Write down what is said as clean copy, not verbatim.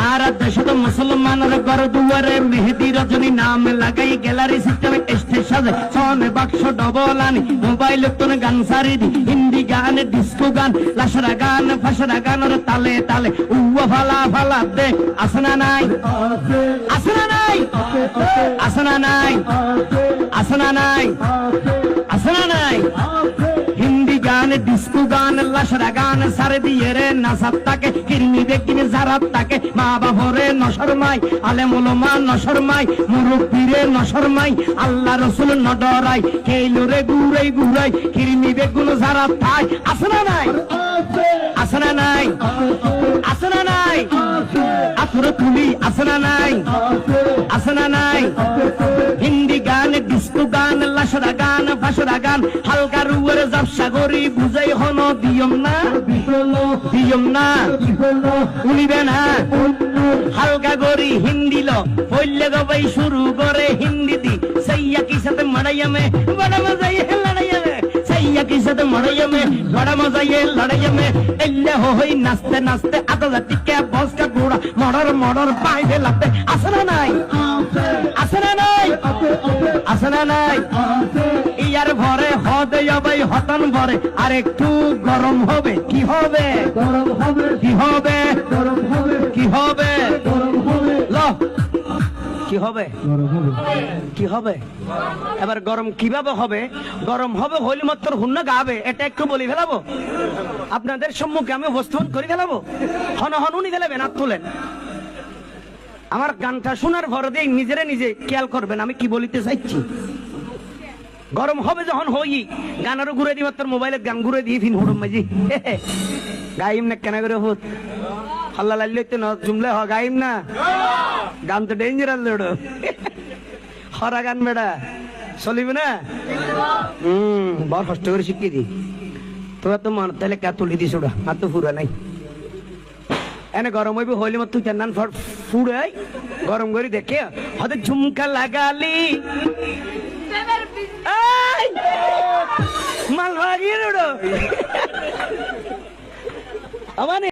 সারা দেশে তো মুসলমানের ঘর দুয়ারে মেহেদি রজনী নাম লাগাই গ্যালারি সিস্টেমে স্টেজ সাজে সনে বাক্স ডবল আনি মোবাইল তোর গান সারি দি হিন্দি গান ডিস্কো গান লাশরা গান ফাশরা গানের তালে তালে উয়া ফালা ফালা দে আসনা নাই আসনা নাই আসনা নাই আসনা নাই আসনা নাই হিন্দি গান ডিস্কো গান লাশরা গান সারে দিয়ে রে নাসাত্তাকে কিরমি বেকিনে জারাত্তাকে মা বাবরে নশরমাই আলেম ওলামা নশরমাই মুরব্বিরে নশরমাই আল্লাহ রাসূল নডরাই কেইলরে গুরাই গুরাই কিরমি বেগুন জারাত্তাই আসনা নাই আসনা নাই আসনা নাই আতরে তুলি আসনা নাই আসনা নাই হিন্দি গান ডিস্কো গান লাশরা গান ফাশরা গান হালকা রুয়ের জাবসা গরি বুঝাই হন দিয়ম না উনিবে না হালকা গরি হিন্দি লো পইলে গবাই শুরু করে হিন্দি দি সাইয়া কি সাথে মারাইয়া মে বড় মজা ये लड़ाइया में सैया की साथ मड़ाइया में बड़ा मजा ये लड़ाइया में एल्ले होई नाचते नाचते आधा टिके बॉस का घोड़ा मर्डर मर्डर पाई दे लगते আসনা নাই আসনা নাই আসনা নাই ইয়ার ভরে হদে যাবে হতন ভরে আর একটু গরম হবে কি হবে গরম হবে কি হবে গরম হবে কি হবে গরম হবে ল কি হবে গরম হবে কি হবে এবার গরম কিভাবে হবে গরম হবে হইলে মাত্র হুন্না গাবে এটা একটু বলি ফেলাবো আপনাদের সম্মুখে আমি উপস্থাপন করে ফেলাবো হন হন উনি ফেলাবেন হাত তুলেন আমার গানটা শোনার ভরে দিয়ে নিজেরে নিজে খেয়াল করবেন আমি কি বলিতে চাইছি গরম হবে যখন হই গানারও ঘুরে দিই মাত্র মোবাইলের গান ঘুরে দিয়ে ফিন হুড়ম মাঝি গাইম না কেন করে হুত আল্লাহ লাইতে না জুমলে হ গাইম না গান তো ডেঞ্জারাস লড়ো হরা গান বেড়া চলিবে না বড় কষ্ট করে শিখিয়ে দি তোরা তো মন তাহলে কে তুলি দিস ওটা আর তো ফুরা নাই এনে গরম হইবে হইলে মত তুই নান ফুড়াই গরম করে দেখে হতে ঝুমকা লাগালি মাল ভাগিয়ে